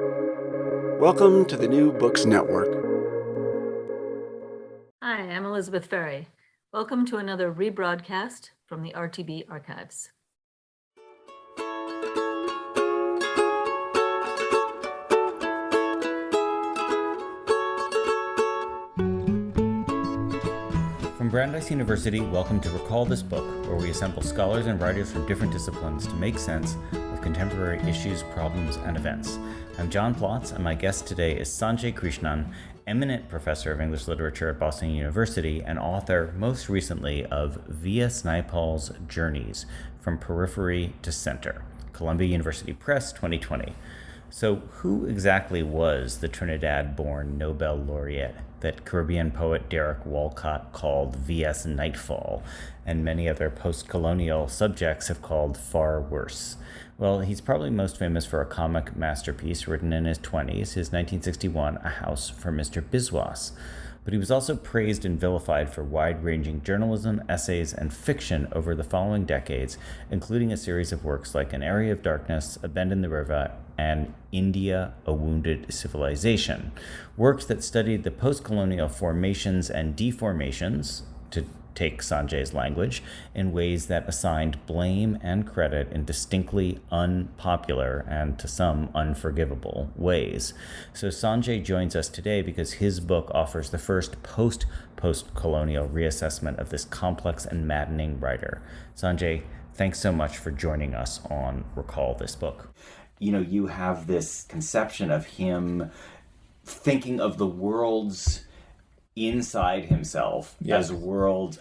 Welcome to the New Books Network. Hi, I'm Elizabeth Ferry. Welcome to another rebroadcast from the RTB archives. From Brandeis University, welcome to Recall This Book, where we assemble scholars and writers from different disciplines to make sense of contemporary issues, problems, and events. I'm John Plotz, and my guest today is Sanjay Krishnan, eminent professor of English literature at Boston University and author, most recently, of V.S. Naipaul's Journeys from Periphery to Center, Columbia University Press, 2020. So who exactly was the Trinidad-born Nobel laureate that Caribbean poet Derek Walcott called V.S. Nightfall, and many other post-colonial subjects have called far worse? Well, he's probably most famous for a comic masterpiece written in his 20s, his 1961 A House for Mr. Biswas. But he was also praised and vilified for wide-ranging journalism, essays, and fiction over the following decades, including a series of works like An Area of Darkness, A Bend in the River, and India, A Wounded Civilization, works that studied the post-colonial formations and deformations, to take Sanjay's language, in ways that assigned blame and credit in distinctly unpopular and, to some, unforgivable ways. So Sanjay joins us today because his book offers the first post-colonial reassessment of this complex and maddening writer. Sanjay, thanks so much for joining us on Recall This Book. You know, you have this conception of him thinking of the world's inside himself, yes,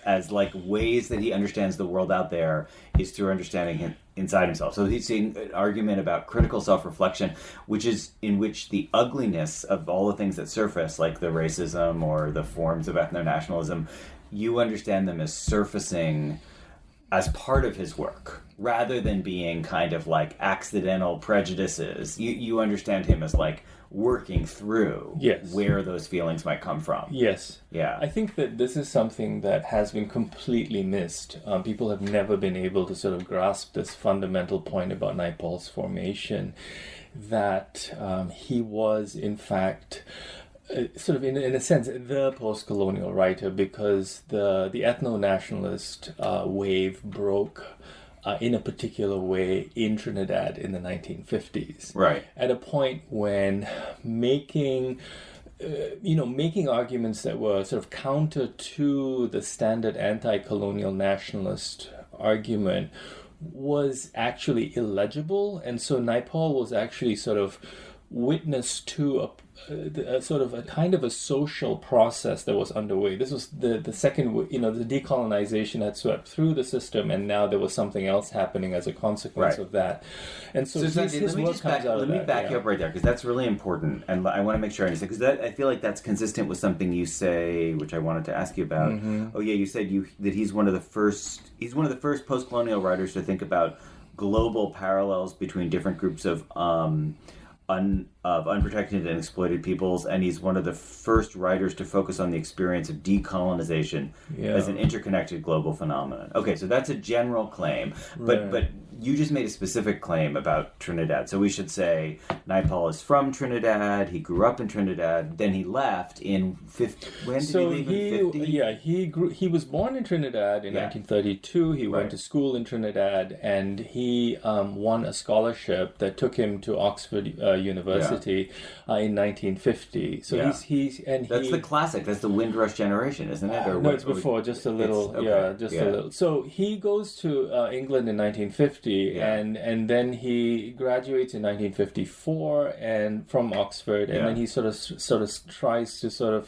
as like ways that he understands the world out there is through understanding him inside himself. So he's seeing an argument about critical self-reflection, which is in which the ugliness of all the things that surface, like the racism or the forms of ethno-nationalism, you understand them as surfacing as part of his work, rather than being kind of like accidental prejudices. You understand him as like working through where those feelings might come from. Yes. Yeah. I think that this is something that has been completely missed. People have never been able to sort of grasp this fundamental point about Naipaul's formation, that he was, in fact, sort of in a sense, the post-colonial writer, because the ethno-nationalist wave broke in a particular way in Trinidad in the 1950s. Right. At a point when making arguments that were sort of counter to the standard anti-colonial nationalist argument was actually illegible. And so Naipaul was actually sort of witness to a sort of a kind of a social process that was underway. This was the second, the decolonization had swept through the system, and now there was something else happening as a consequence of that. And so let me back you up right there, because that's really important, and I want to make sure I understand, because I feel like that's consistent with something you say, which I wanted to ask you about. Mm-hmm. Oh yeah, you said that he's one of the first post-colonial writers to think about global parallels between different groups of unprotected and exploited peoples, and he's one of the first writers to focus on the experience of decolonization as an interconnected global phenomenon. Okay, so that's a general claim, but you just made a specific claim about Trinidad. So we should say Naipaul is from Trinidad, he grew up in Trinidad, then he left in 50. When did he leave in 50? Yeah, he was born in Trinidad in 1932. He went to school in Trinidad, and he won a scholarship that took him to Oxford University in 1950. So that's the classic. That's the Windrush generation, isn't it? No, it's before, just a little. A little. So he goes to England in 1950, and then he graduates in 1954 and from Oxford, and then he sort of tries to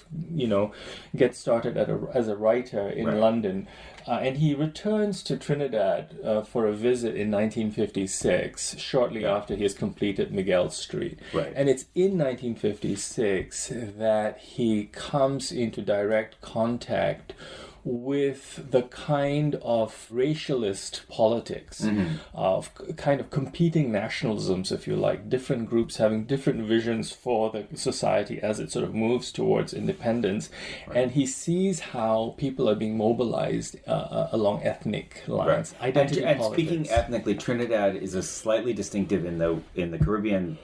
get started as a writer in London. And he returns to Trinidad for a visit in 1956, shortly after he has completed Miguel Street. Right. And it's in 1956 that he comes into direct contact with the kind of racialist politics, of kind of competing nationalisms, if you like, different groups having different visions for the society as it sort of moves towards independence. Right. And he sees how people are being mobilized along ethnic lines, identity and politics. Speaking ethnically, Trinidad is a slightly distinctive in the Caribbean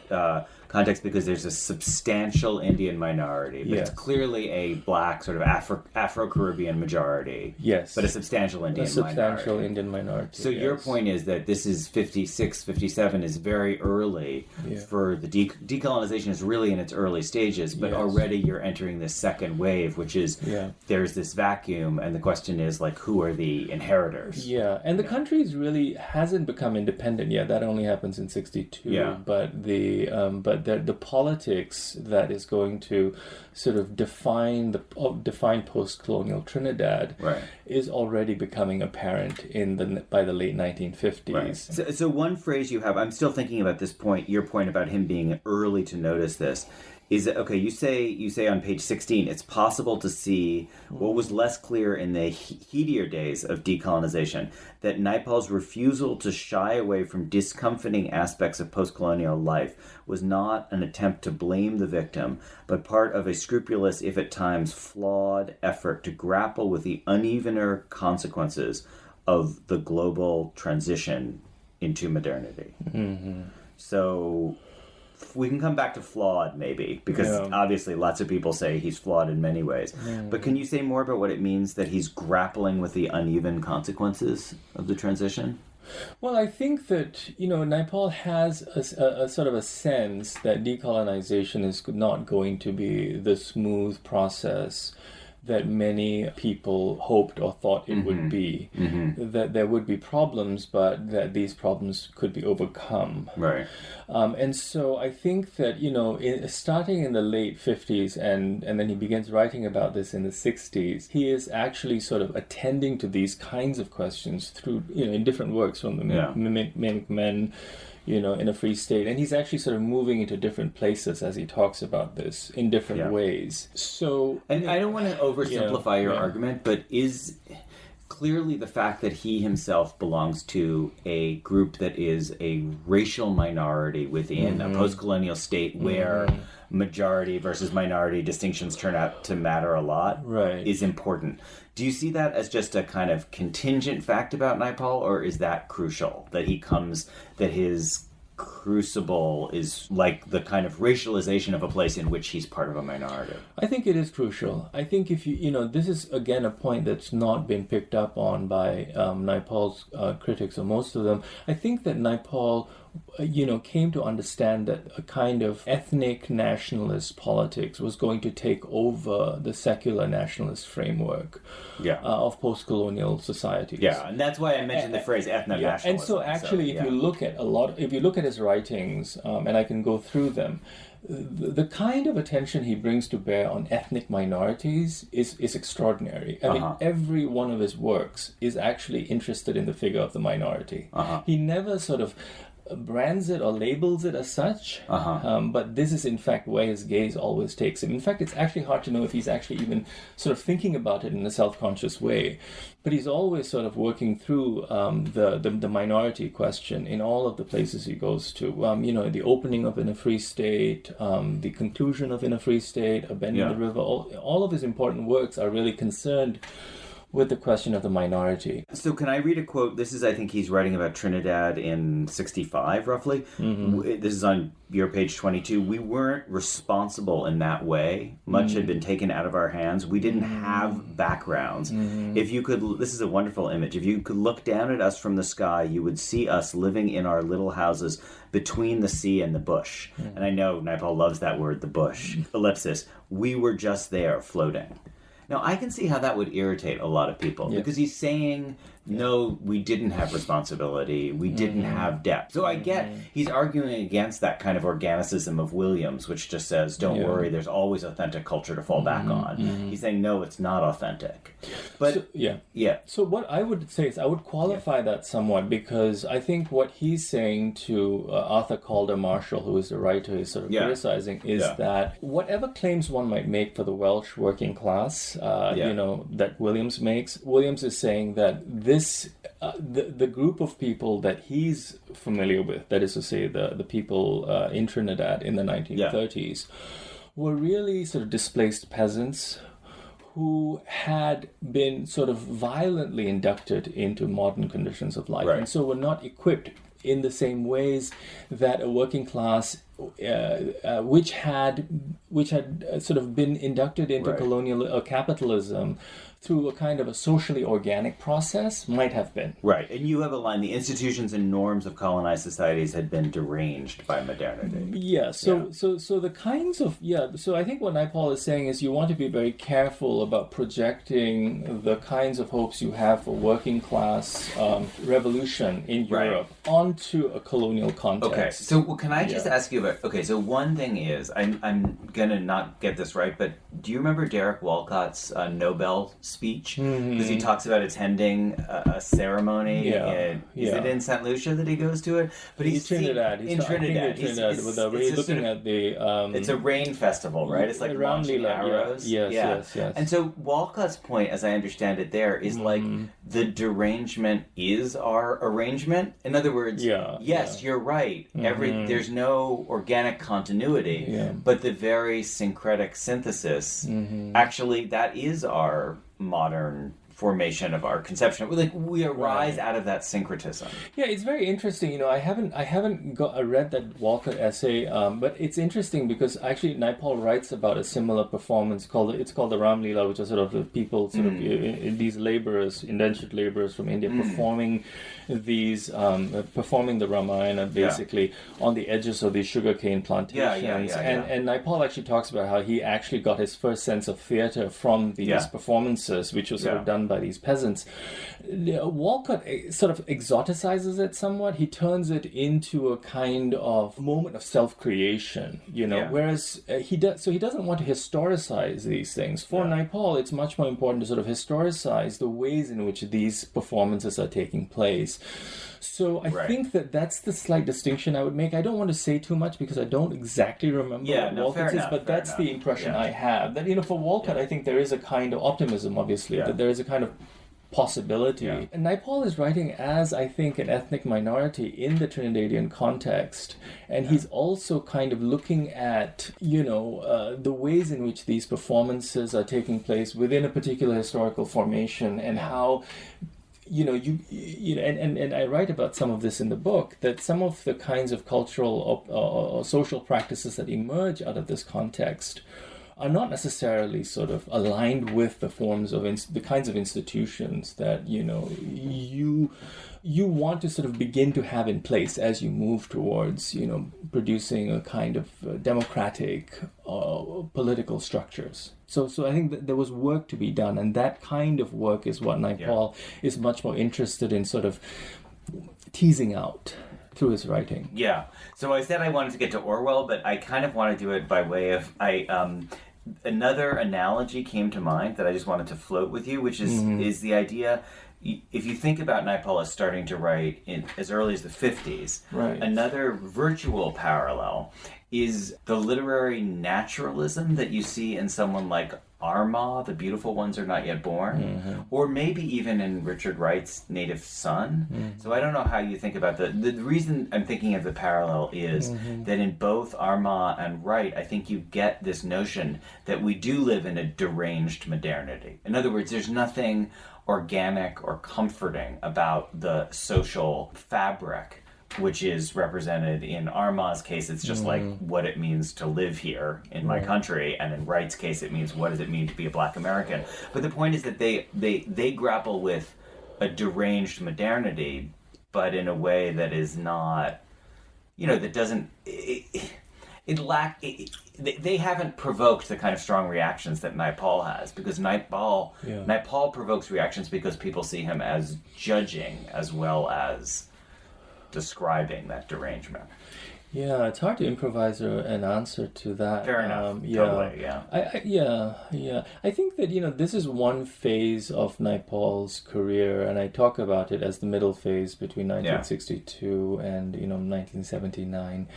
context because there's a substantial Indian minority, but Yes. it's clearly a black sort of Afro-Caribbean majority. Yes. But a substantial Indian minority. Indian minority. So your point is that this is 56, 57 is very early for the decolonization is really in its early stages, but already you're entering this second wave, which is there's this vacuum, and the question is like, who are the inheritors? Yeah, and the country really hasn't become independent yet. That only happens in 62. Yeah. But the politics that is going to sort of define post-colonial Trinidad is already becoming apparent by the late 1950s. Right. So one phrase you have, I'm still thinking about this point, your point about him being early to notice this, is that, okay, you say on page 16, it's possible to see what was less clear in the heatier days of decolonization, that Naipaul's refusal to shy away from discomfiting aspects of postcolonial life was not an attempt to blame the victim, but part of a scrupulous, if at times flawed, effort to grapple with the unevener consequences of the global transition into modernity. Mm-hmm. So we can come back to flawed, maybe, because obviously lots of people say he's flawed in many ways. But can you say more about what it means that he's grappling with the uneven consequences of the transition? Well, I think that, Naipaul has a sort of a sense that decolonization is not going to be the smooth process that many people hoped or thought it would be. Mm-hmm. That there would be problems, but that these problems could be overcome. Right. And so I think that, starting in the late 50s and then he begins writing about this in the 60s, he is actually sort of attending to these kinds of questions through, in different works from the Mimic Men, in a free state. And he's actually sort of moving into different places as he talks about this in different ways. So, and I don't want to oversimplify your argument, but is clearly the fact that he himself belongs to a group that is a racial minority within a post-colonial state where majority versus minority distinctions turn out to matter a lot is important. Do you see that as just a kind of contingent fact about Naipaul, or is that crucial, that his crucible is like the kind of racialization of a place in which he's part of a minority? I think it is crucial. I think if this is again a point that's not been picked up on by Naipaul's critics, or most of them. I think that Naipaul came to understand that a kind of ethnic nationalist politics was going to take over the secular nationalist framework of post-colonial societies. Yeah, and that's why I mentioned the phrase ethno-nationalism. And so actually, if you look at his writings, and I can go through them, the kind of attention he brings to bear on ethnic minorities is extraordinary. I mean, every one of his works is actually interested in the figure of the minority. He never sort of brands it or labels it as such, but this is in fact where his gaze always takes him. In fact, it's actually hard to know if he's actually even sort of thinking about it in a self-conscious way, but he's always sort of working through the minority question in all of the places he goes to. The opening of In a Free State, the conclusion of In a Free State, A Bend in the River, all of his important works are really concerned with the question of the minority. So can I read a quote? This is, I think he's writing about Trinidad in 65, roughly. This is on your page 22. We weren't responsible in that way. Much had been taken out of our hands. We didn't have backgrounds. If you could, this is a wonderful image. If you could look down at us from the sky, you would see us living in our little houses between the sea and the bush. And I know Naipaul loves that word, the bush. Ellipsis. We were just there, floating. Now, I can see how that would irritate a lot of people because he's saying, no, we didn't have responsibility. We didn't have depth. So I get he's arguing against that kind of organicism of Williams, which just says, don't worry, there's always authentic culture to fall back on. He's saying, no, it's not authentic. But So what I would say is I would qualify that somewhat, because I think what he's saying to Arthur Calder Marshall, who is the writer he's sort of criticizing, is that whatever claims one might make for the Welsh working class, that Williams makes, Williams is saying that the group of people that he's familiar with, that is to say the people in Trinidad in the 1930s, were really sort of displaced peasants who had been sort of violently inducted into modern conditions of life, and so were not equipped in the same ways that a working class which had sort of been inducted into Right. colonial capitalism through a kind of a socially organic process might have been. Right, and you have a line, the institutions and norms of colonized societies had been deranged by modernity. Yeah, so the kinds of, so I think what Naipaul is saying is you want to be very careful about projecting the kinds of hopes you have for working class revolution in Right. Europe onto a colonial context. Okay, so can I just ask you about, okay, so one thing is, I'm gonna not get this right, but do you remember Derek Walcott's Nobel speech? Because he talks about attending a ceremony. Is it in St. Lucia that he goes to it? But He's Trinidad. In Trinidad. With looking at the... it's a rain festival, right? It's like launching arrows. Yes. And so Walcott's point, as I understand it there, is like the derangement is our arrangement. In other words, yes, you're right. There's no organic continuity, but the very syncretic synthesis, actually, that is our modern formation of our conception. Like we arise out of that syncretism. Yeah, it's very interesting. You know, I haven't read that Walcott essay, but it's interesting because actually Naipaul writes about a similar performance called the Ram Leela, which are sort of the people, sort of these laborers, indentured laborers from India, performing the Ramayana basically on the edges of these sugarcane plantations. And Naipaul actually talks about how he actually got his first sense of theater from these performances, which was sort of done by these peasants. Walcott sort of exoticizes it somewhat. He turns it into a kind of moment of self-creation, you know, whereas he doesn't want to historicize these things. For Naipaul, it's much more important to sort of historicize the ways in which these performances are taking place. So I think that's the slight distinction I would make. I don't want to say too much because I don't exactly remember what Walcott is, but that's the impression I have. That, you know, for Walcott, I think there is a kind of optimism, obviously, that there is a kind of possibility. And Naipaul is writing as, I think, an ethnic minority in the Trinidadian context. And he's also kind of looking at, you know, the ways in which these performances are taking place within a particular historical formation and how... You know, and I write about some of this in the book, that some of the kinds of cultural or social practices that emerge out of this context are not necessarily sort of aligned with the forms of the kinds of institutions that, you know, you want to sort of begin to have in place as you move towards, you know, producing a kind of democratic political structures. So I think that there was work to be done, and that kind of work is what Naipaul is much more interested in sort of teasing out through his writing. Yeah. So I said I wanted to get to Orwell, but I kind of want to do it by way of another analogy came to mind that I just wanted to float with you, which is the idea. If you think about Naipaul as starting to write in as early as the 50s, another virtual parallel is the literary naturalism that you see in someone like Armagh, The Beautiful Ones Are Not Yet Born, or maybe even in Richard Wright's Native Son. So I don't know how you think about the reason I'm thinking of the parallel is that in both Armagh and Wright, I think you get this notion that we do live in a deranged modernity. In other words, there's nothing organic or comforting about the social fabric, which is represented in Armagh's case. It's just like what it means to live here in my country, and in Wright's case it means what does it mean to be a Black American. But the point is that they grapple with a deranged modernity, but in a way that is not, you know, that doesn't they haven't provoked the kind of strong reactions that Naipaul has, because Naipaul provokes reactions because people see him as judging as well as describing that derangement. Yeah, it's hard to improvise an answer to that. Fair enough. Totally, I think that, you know, this is one phase of Naipaul's career, and I talk about it as the middle phase between 1962 and, you know, 1979.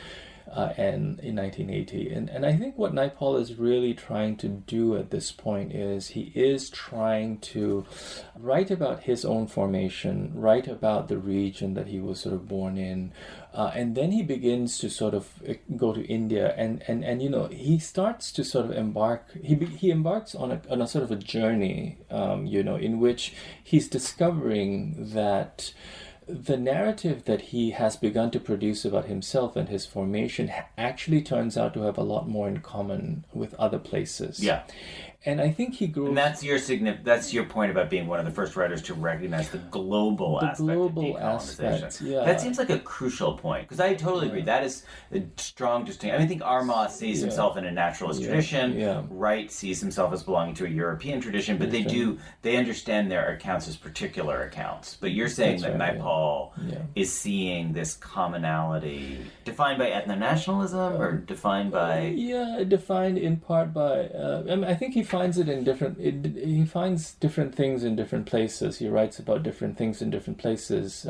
And in 1980. And I think what Naipaul is really trying to do at this point is he is trying to write about his own formation, write about the region that he was sort of born in, and then he begins to sort of go to India, and you know, he starts to sort of he embarks on a sort of a journey, you know, in which he's discovering that the narrative that he has begun to produce about himself and his formation actually turns out to have a lot more in common with other places. Yeah. And I think he grew. And that's your point about being one of the first writers to recognize the global aspect of decolonization. Yeah. That seems like a crucial point, because I totally agree. That is a strong distinction. I think Armagh sees himself in a naturalist tradition. Wright sees himself as belonging to a European tradition, but they understand their accounts as particular accounts. But you're saying that Naipaul is seeing this commonality defined by ethno-nationalism or defined by... defined in part by... I think he finds it in different... he finds different things in different places. He writes about different things in different places.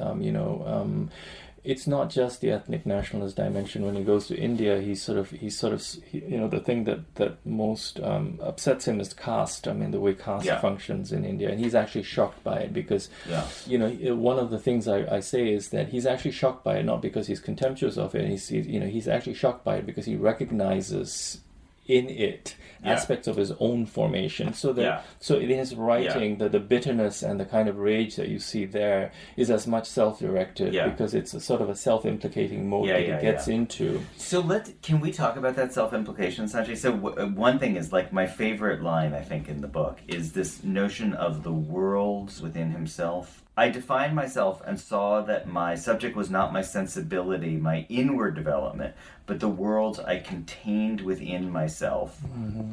It's not just the ethnic nationalist dimension. When he goes to India, he the thing that most upsets him is caste. I mean, the way caste functions in India, and he's actually shocked by it because, one of the things I say is that he's actually shocked by it not because he's contemptuous of it. He's actually shocked by it because he recognizes in it aspects of his own formation, so in his writing the bitterness and the kind of rage that you see there is as much self-directed because it's a sort of a self-implicating mode that he gets into. So can we talk about that self-implication, Sanjay? So one thing is, like, my favorite line I think in the book is this notion of the worlds within himself. I defined myself and saw that my subject was not my sensibility, my inward development, but the worlds I contained within myself,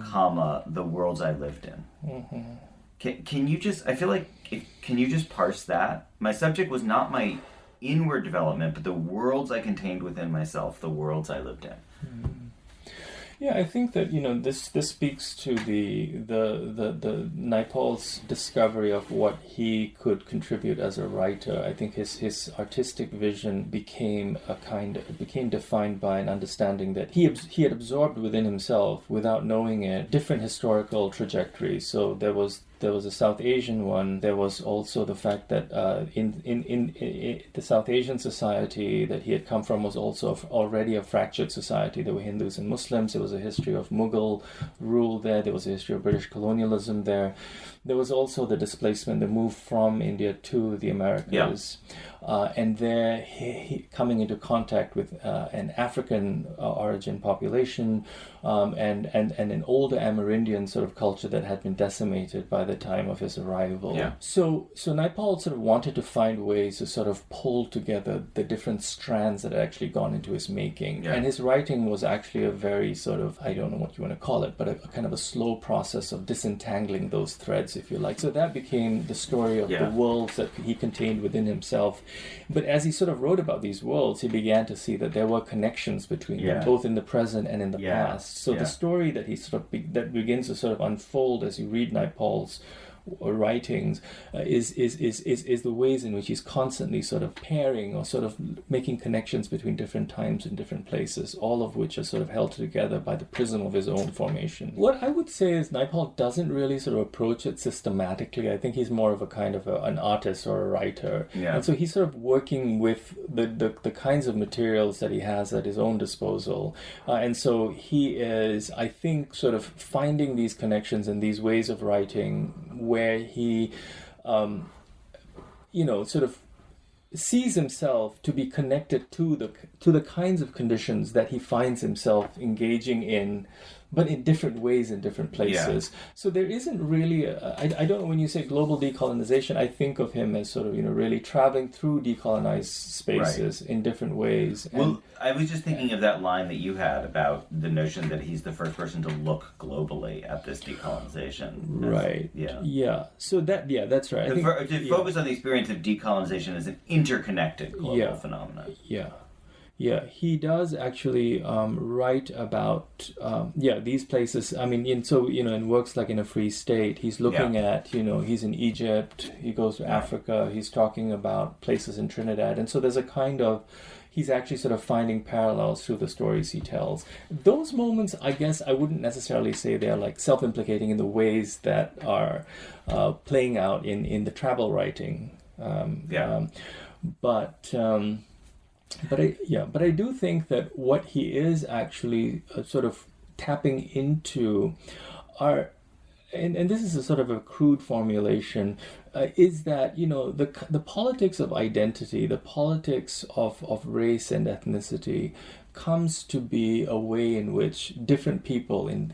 comma, the worlds I lived in. Can you just, I feel like, can you just parse that? My subject was not my inward development, but the worlds I contained within myself, the worlds I lived in. Yeah, I think that this speaks to the Naipaul's discovery of what he could contribute as a writer. I think his artistic vision became defined by an understanding that he had absorbed within himself, without knowing it, different historical trajectories. So there was a South Asian one. There was also the fact that in the South Asian society that he had come from was also already a fractured society. There were Hindus and Muslims. There was a history of Mughal rule there. There was a history of British colonialism there. There was also the displacement, the move from India to the Americas. And there, he coming into contact with an African origin population and an older Amerindian sort of culture that had been decimated by the time of his arrival. So Naipaul sort of wanted to find ways to sort of pull together the different strands that had actually gone into his making. And his writing was actually a very sort of, I don't know what you want to call it, but a kind of a slow process of disentangling those threads, if you like. So that became the story of the worlds that he contained within himself. But as he sort of wrote about these worlds, he began to see that there were connections between them, both in the present and in the past. So the story that he sort of that begins to sort of unfold as you read Naipaul's writings is the ways in which he's constantly sort of pairing or sort of making connections between different times and different places, all of which are sort of held together by the prism of his own formation. What I would say is Naipaul doesn't really sort of approach it systematically. I think he's more of a kind of an artist or a writer. And so he's sort of working with the kinds of materials that he has at his own disposal. And so he is, I think, sort of finding these connections and these ways of writing where he, sort of sees himself to be connected to the kinds of conditions that he finds himself engaging in, but in different ways in different places. So there isn't really, I don't know, when you say global decolonization, I think of him as sort of, really traveling through decolonized spaces in different ways. Well, I was just thinking of that line that you had about the notion that he's the first person to look globally at this decolonization. So that's right. To focus on the experience of decolonization as an interconnected global phenomenon. He does actually write about these places. I mean, in works like In a Free State, he's looking at, he's in Egypt, he goes to Africa, he's talking about places in Trinidad, and so there's a kind of, he's actually sort of finding parallels through the stories he tells. Those moments, I guess, I wouldn't necessarily say they're like self-implicating in the ways that are playing out in the travel writing. But I do think that what he is actually sort of tapping into are and this is a sort of a crude formulation, is that, the politics of identity, the politics of race and ethnicity comes to be a way in which different people in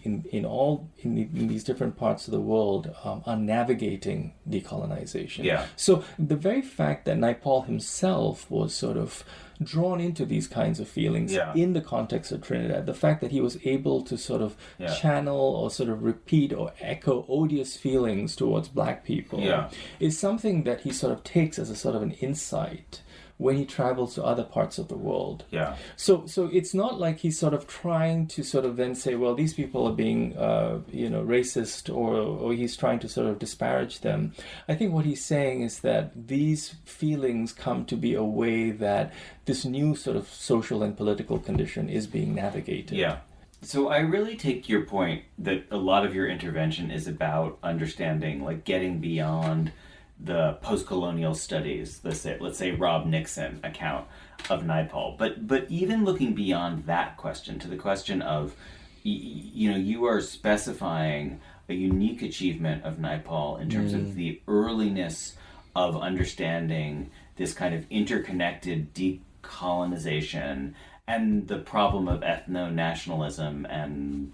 these different parts of the world are navigating decolonization. Yeah. So the very fact that Naipaul himself was sort of drawn into these kinds of feelings in the context of Trinidad, the fact that he was able to sort of channel or sort of repeat or echo odious feelings towards Black people is something that he sort of takes as a sort of an insight when he travels to other parts of the world. Yeah. So it's not like he's sort of trying to sort of then say, well, these people are being, racist, or he's trying to sort of disparage them. I think what he's saying is that these feelings come to be a way that this new sort of social and political condition is being navigated. Yeah. So I really take your point that a lot of your intervention is about understanding, like getting beyond the postcolonial studies, let's say Rob Nixon account of Naipaul, but even looking beyond that question to the question of, you are specifying a unique achievement of Naipaul in terms of the earliness of understanding this kind of interconnected decolonization and the problem of ethno-nationalism and,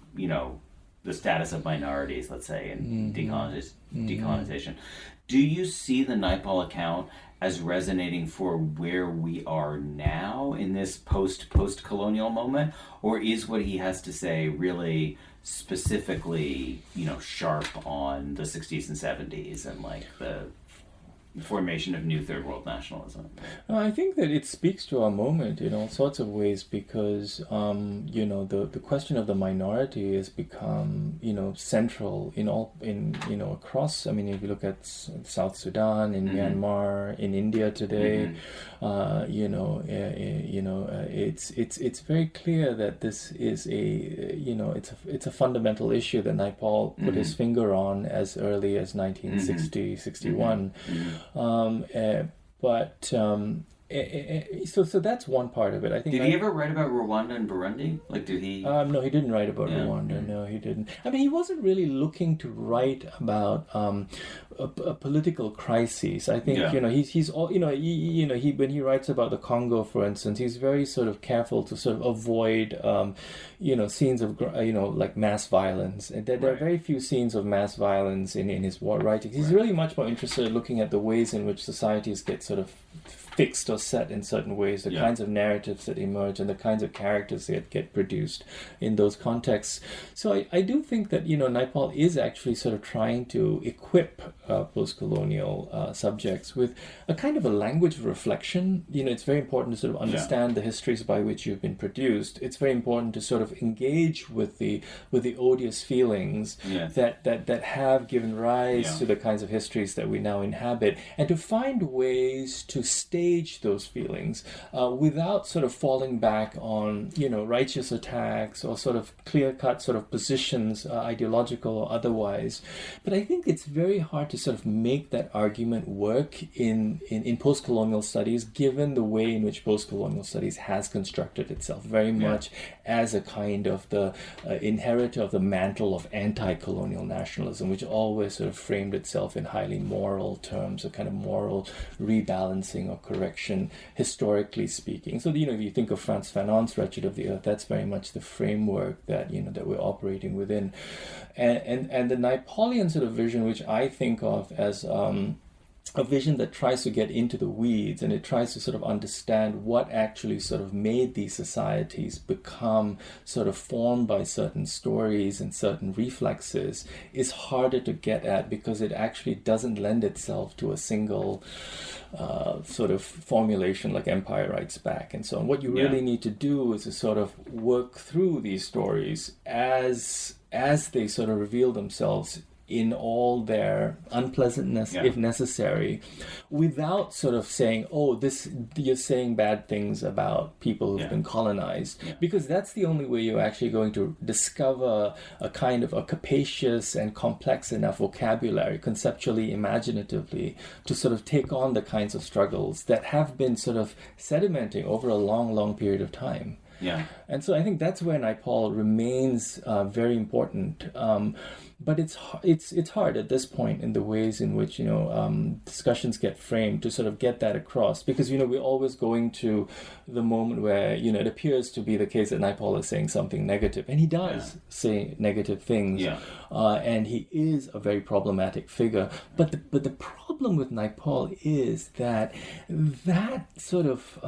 the status of minorities, let's say, in decolonization. Do you see the Naipaul account as resonating for where we are now in this post-colonial moment? Or is what he has to say really specifically, sharp on the 60s and 70s and like the formation of new third world nationalism? I think that it speaks to our moment in all sorts of ways because, the question of the minority has become, central across. I mean, if you look at South Sudan, in Myanmar, in India today, it's very clear that this is it's a fundamental issue that Naipaul put his finger on as early as 1960, 61. So that's one part of it. I think. Did he ever write about Rwanda and Burundi? Like, did he? No, he didn't write about Rwanda. No, he didn't. I mean, he wasn't really looking to write about a political crises. I think he's all when he writes about the Congo, for instance, he's very sort of careful to sort of avoid scenes of like mass violence. And there are very few scenes of mass violence in his war writings. He's really much more interested in looking at the ways in which societies get sort of fixed or set in certain ways, the kinds of narratives that emerge and the kinds of characters that get produced in those contexts. So I do think that, Naipaul is actually sort of trying to equip post-colonial subjects with a kind of a language of reflection. It's very important to sort of understand the histories by which you've been produced. It's very important to sort of engage with the odious feelings that have given rise to the kinds of histories that we now inhabit, and to find ways to stage those feelings without sort of falling back on righteous attacks or sort of clear-cut sort of positions, ideological or otherwise. But I think it's very hard to sort of make that argument work in post-colonial studies, given the way in which post-colonial studies has constructed itself very much as a kind of the inheritor of the mantle of anti-colonial nationalism, which always sort of framed itself in highly moral terms, a kind of moral rebalancing or correction, historically speaking. So, if you think of Frantz Fanon's Wretched of the Earth, that's very much the framework that, that we're operating within. And the Naipaulian sort of vision, which I think of as a vision that tries to get into the weeds, and it tries to sort of understand what actually sort of made these societies become sort of formed by certain stories and certain reflexes, is harder to get at because it actually doesn't lend itself to a single sort of formulation like Empire Writes Back and so on. What you really need to do is to sort of work through these stories as they sort of reveal themselves in all their unpleasantness, if necessary, without sort of saying, you're saying bad things about people who've been colonized, because that's the only way you're actually going to discover a kind of a capacious and complex enough vocabulary, conceptually, imaginatively, to sort of take on the kinds of struggles that have been sort of sedimenting over a long, long period of time. Yeah. And so I think that's where Naipaul remains very important. But it's hard at this point in the ways in which, discussions get framed to sort of get that across, because, we're always going to the moment where, it appears to be the case that Naipaul is saying something negative, and he does say negative things. Yeah. And he is a very problematic figure. But the problem with Naipaul is that sort of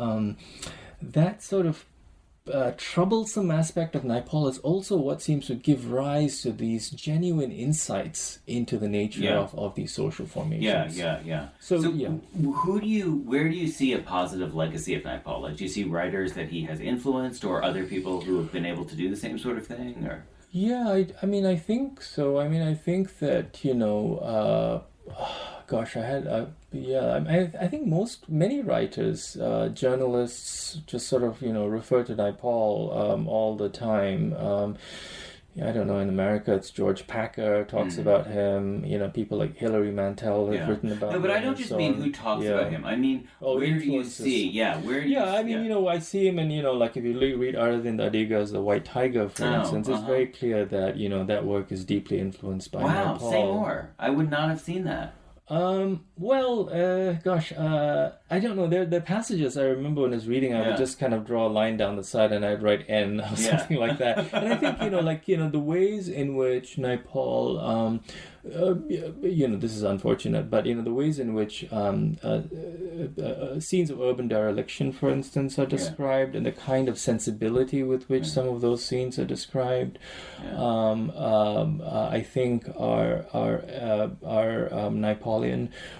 troublesome aspect of Naipaul is also what seems to give rise to these genuine insights into the nature of these social formations. Yeah. So where do you see a positive legacy of Naipaul? Like, do you see writers that he has influenced, or other people who have been able to do the same sort of thing, or? Yeah, I think so. I think that, I think many writers, journalists just sort of, refer to Naipaul all the time. I don't know, in America it's George Packer talks about him, people like Hilary Mantel have written about him. No, but I don't just mean who talks about him. I mean, where do you see, I see him in, like if you read Aravind Adiga's The White Tiger, for instance, it's very clear that, that work is deeply influenced by Naipaul. Wow, say more. I would not have seen that. I don't know. There are passages I remember when I was reading, I would just kind of draw a line down the side and I'd write N or something like that. And I think, the ways in which Naipaul, this is unfortunate, but, the ways in which scenes of urban dereliction, for instance, are described, and the kind of sensibility with which some of those scenes are described, I think are Naipaolian.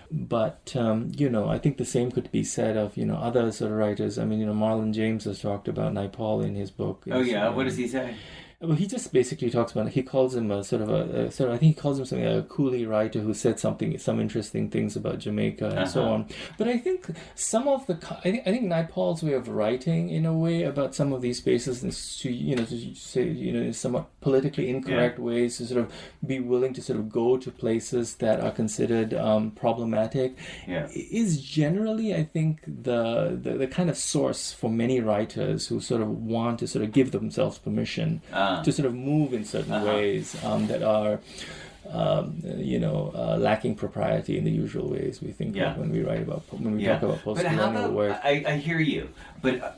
But, I think the same could be said of, other sort of writers. Marlon James has talked about Naipaul in his book. What does he say? Well, he just basically talks about, he calls him I think he calls him something like a coolie writer who said some interesting things about Jamaica and so on. But I think I think Naipaul's way of writing, in a way, about some of these spaces, is to say, in somewhat politically incorrect ways, to sort of be willing to sort of go to places that are considered problematic, is generally, I think, the kind of source for many writers who sort of want to sort of give themselves permission to sort of move in certain ways that are, lacking propriety in the usual ways we think of when we talk about postcolonial work. I hear you, but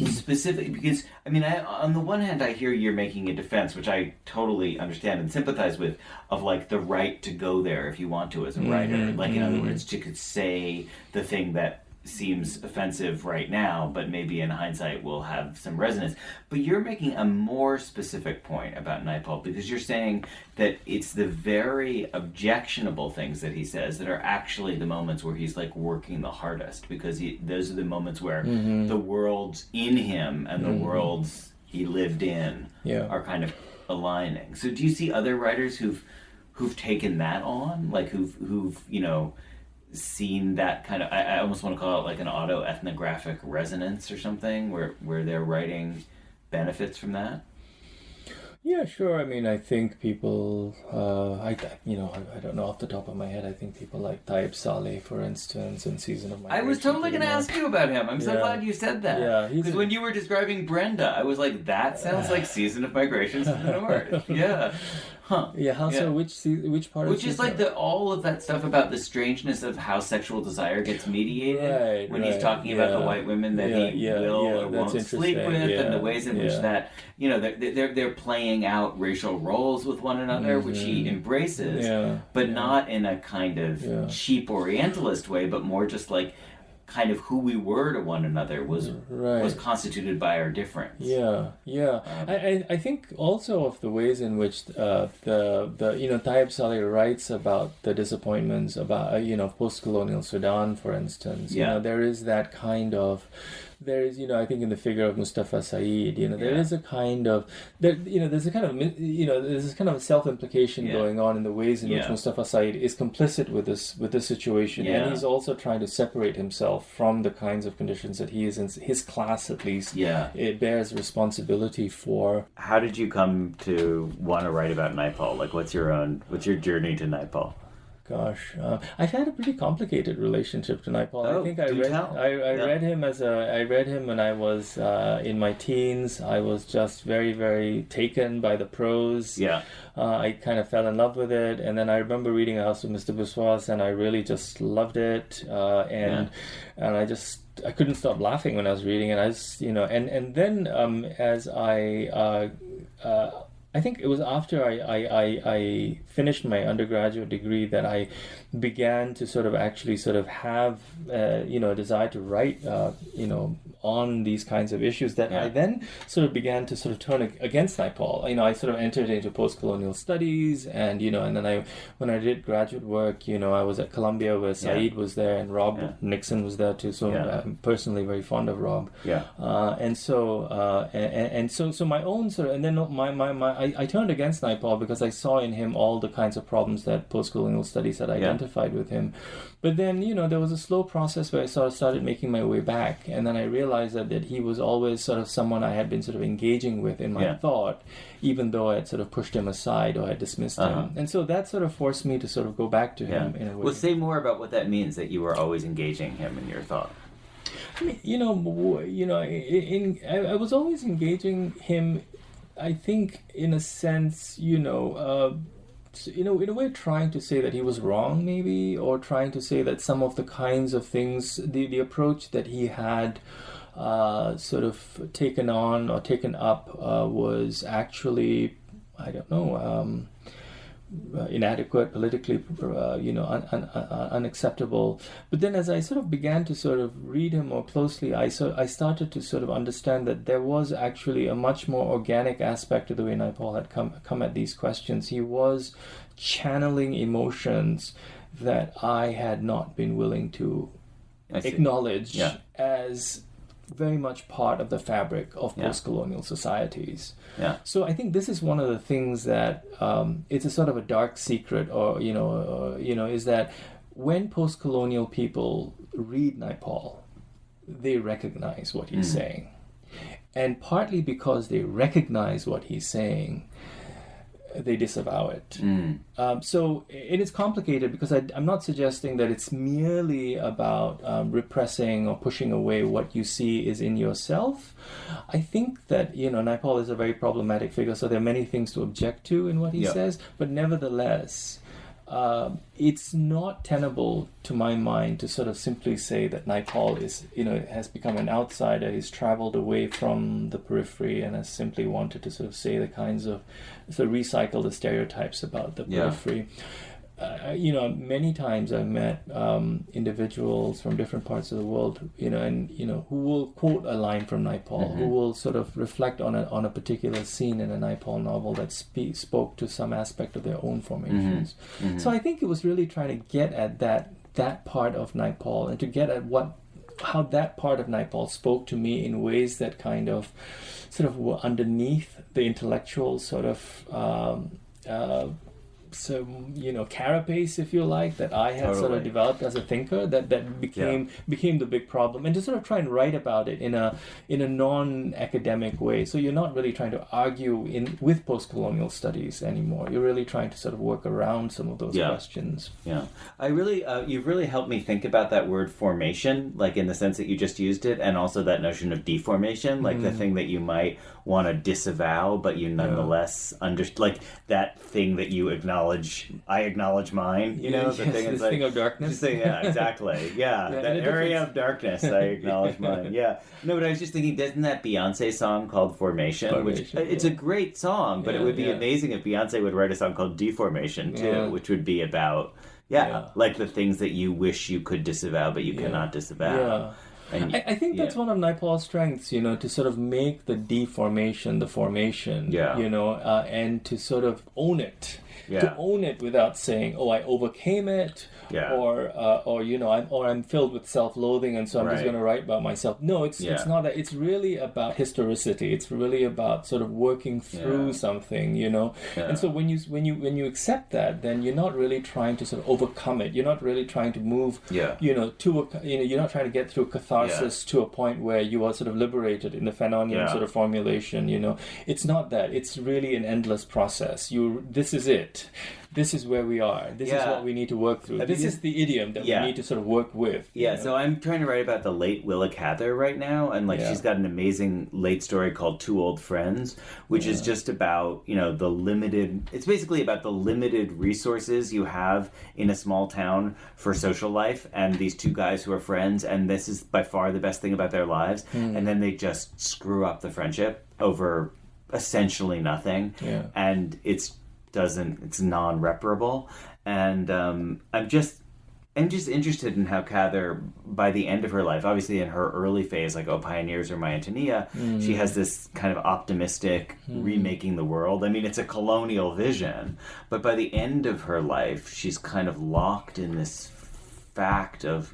specifically because on the one hand I hear you're making a defense, which I totally understand and sympathize with, of like the right to go there if you want to as a writer, in other words, to could say the thing that seems offensive right now, but maybe in hindsight will have some resonance. But you're making a more specific point about Naipaul, because you're saying that it's the very objectionable things that he says that are actually the moments where he's like working the hardest, because those are the moments where the worlds in him and the worlds he lived in are kind of aligning. So do you see other writers who've taken that on, like who've seen that kind of, I almost want to call it like an auto-ethnographic resonance or something, where their writing benefits from that? Yeah, sure. I think people, I don't know off the top of my head, I think people like Taib Saleh, for instance, in Season of Migration. I was totally going to ask you about him. I'm so glad you said that. Yeah, because when you were describing Brenda, I was like, that sounds like Season of Migration to the North. Yeah. Huh. Yeah, so which part Which is like all of that stuff about the strangeness of how sexual desire gets mediated, when he's talking about the white women that he will or won't sleep with, and the ways in which that, they're playing out racial roles with one another, which he embraces, but not in a kind of cheap Orientalist way, but more just like kind of who we were to one another was constituted by our difference. I think also of the ways in which the Taib Saleh writes about the disappointments about post-colonial Sudan, for instance. There is that kind of. There is, I think in the figure of Mustafa Saeed, there is a kind of, there's a kind of, there's this kind of self-implication going on in the ways in which Mustafa Saeed is complicit with this situation, and he's also trying to separate himself from the kinds of conditions that he is in. His class, at least, it bears responsibility for. How did you come to want to write about Naipaul? Like, what's your journey to Naipaul? Gosh, I've had a pretty complicated relationship to Naipaul. Oh, I think do tell. I Yeah. read him I read him when I was in my teens. I was just very, very taken by the prose. Yeah. I kind of fell in love with it, and then I remember reading A House of Mr. Biswas, and I really just loved it. And I couldn't stop laughing when I was reading it. And then as I think it was after I finished my undergraduate degree that I began to sort of actually sort of have a desire to write on these kinds of issues that I then sort of began to sort of turn against Naipaul. I sort of entered into postcolonial studies, and and then when I did graduate work, I was at Columbia where Saeed was there and Rob Nixon was there too. So I'm personally very fond of Rob. So my own sort of, and then I turned against Naipaul because I saw in him all the kinds of problems that postcolonial studies had identified with him. But then, there was a slow process where I sort of started making my way back, and then I realized that he was always sort of someone I had been sort of engaging with in my thought, even though I had sort of pushed him aside or had dismissed him. And so that sort of forced me to sort of go back to him in a way. Well, say more about what that means, that you were always engaging him in your thought. I mean, I was always engaging him, I think, in a sense, in a way trying to say that he was wrong, maybe, or trying to say that some of the kinds of things, the approach that he had sort of taken on or taken up was actually, I don't know, inadequate, politically, unacceptable. But then as I sort of began to sort of read him more closely, I started to sort of understand that there was actually a much more organic aspect to the way Naipaul had come at these questions. He was channeling emotions that I had not been willing to acknowledge as very much part of the fabric of post-colonial societies. So I think this is one of the things that it's a sort of a dark secret, or is that when post-colonial people read Naipaul, they recognize what he's saying, and partly because they recognize what he's saying, they disavow it. So it is complicated because I'm not suggesting that it's merely about repressing or pushing away what you see is in yourself. I think that, Naipaul is a very problematic figure, so there are many things to object to in what he says, but nevertheless, it's not tenable to my mind to sort of simply say that Naipaul is, has become an outsider, he's traveled away from the periphery and has simply wanted to sort of say the kinds of, sort of recycle the stereotypes about the periphery. Many times I've met individuals from different parts of the world, who will quote a line from Naipaul, who will sort of reflect on a particular scene in a Naipaul novel that spoke to some aspect of their own formations. So I think it was really trying to get at that part of Naipaul, and to get at how that part of Naipaul spoke to me in ways that kind of sort of were underneath the intellectual sort of carapace, if you like, that I had sort of developed as a thinker, that became the big problem, and to sort of try and write about it in a non-academic way. So you're not really trying to argue with post-colonial studies anymore. You're really trying to sort of work around some of those questions. I really, you've really helped me think about that word formation, like in the sense that you just used it, and also that notion of deformation, like the thing that you might want to disavow, but you nonetheless like that thing that you acknowledge. I acknowledge mine. The thing is like thing of darkness. Exactly. That area of darkness. I acknowledge mine. No, but I was just thinking, doesn't that Beyonce song called Formation? Which it's a great song, but it would be amazing if Beyonce would write a song called Deformation too, which would be about like the things that you wish you could disavow, but you cannot disavow. And I think that's one of Naipaul's strengths, to sort of make the deformation the formation, and to sort of own it. To own it without saying, "Oh, I overcame it," or I'm filled with self-loathing, and so I'm just going to write about myself. No, it's not that. It's really about historicity. It's really about sort of working through something, And so when you accept that, then you're not really trying to sort of overcome it. You're not really trying to move, you're not trying to get through catharsis to a point where you are sort of liberated in the Fanonian sort of formulation. It's not that. It's really an endless process. This is it. it. This is where we are. This is what we need to work through. This is the idiom that we need to sort of work with. Yeah, so I'm trying to write about the late Willa Cather right now, and she's got an amazing late story called Two Old Friends, which is just about, the limited, it's basically about the limited resources you have in a small town for social life, and these two guys who are friends, and this is by far the best thing about their lives, and then they just screw up the friendship over essentially nothing, and it's non-reparable, and I'm just interested in how Cather, by the end of her life, obviously in her early phase, like Pioneers or My Antonia, she has this kind of optimistic remaking the world. I mean, it's a colonial vision, but by the end of her life, she's kind of locked in this fact of,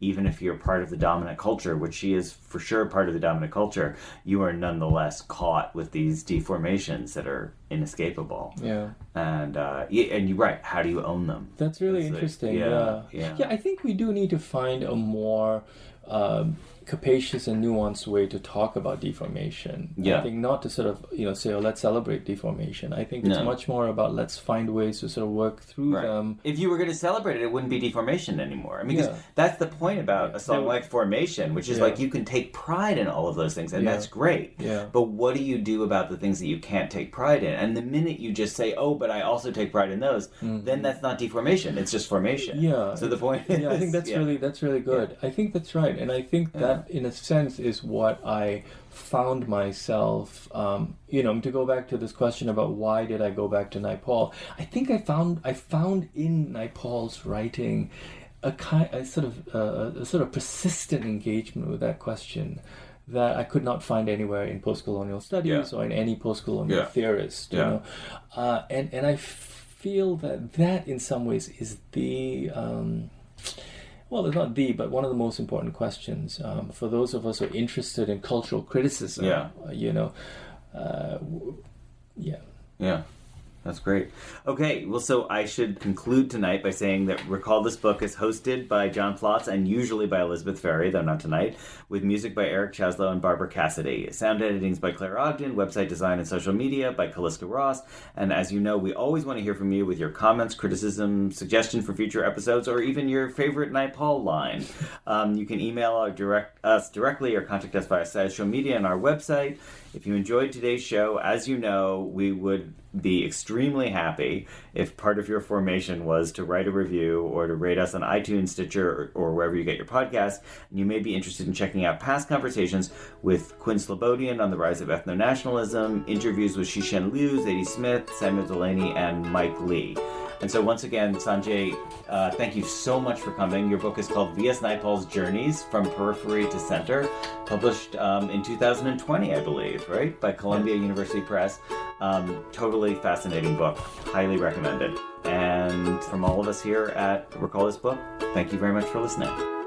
even if you're part of the dominant culture, which she is for sure part of the dominant culture, you are nonetheless caught with these deformations that are inescapable. Yeah. And you're right. How do you own them? That's really interesting. Yeah, I think we do need to find a more capacious and nuanced way to talk about deformation. I think not to sort of, say, let's celebrate deformation. I think it's much more about let's find ways to sort of work through them. If you were going to celebrate it, it wouldn't be deformation anymore. I mean, because that's the point about a song like Formation, which is like you can take pride in all of those things, and that's great. But what do you do about the things that you can't take pride in? And the minute you just say, oh, but I also take pride in those, then that's not deformation. It's just formation. So the point is... I think that's really good. I think that's right. And I think that, in a sense, is what I found myself, to go back to this question about why did I go back to Naipaul. I think I found in Naipaul's writing a sort of persistent engagement with that question that I could not find anywhere in postcolonial studies or in any postcolonial theorist. And I feel that in some ways is the well, it's not the, but one of the most important questions for those of us who are interested in cultural criticism. That's great. Okay, well, so I should conclude tonight by saying that Recall This Book is hosted by John Plotz and usually by Elizabeth Ferry, though not tonight, with music by Eric Chaslow and Barbara Cassidy. Sound editing is by Claire Ogden, website design and social media by Caliska Ross. And as you know, we always want to hear from you with your comments, criticism, suggestion for future episodes, or even your favorite Naipaul line. You can email us directly or contact us via social media and our website. If you enjoyed today's show, as you know, we would be extremely happy if part of your formation was to write a review or to rate us on iTunes, Stitcher, or wherever you get your podcasts. And you may be interested in checking out past conversations with Quinn Slobodian on the rise of ethno-nationalism, interviews with Shishen Liu, Zadie Smith, Samuel Delaney, and Mike Lee. And so once again, Sanjay, thank you so much for coming. Your book is called V.S. Naipaul's Journeys from Periphery to Center, published in 2020, I believe, right? By Columbia University Press. Totally fascinating book. Highly recommended. And from all of us here at Recall This Book, thank you very much for listening.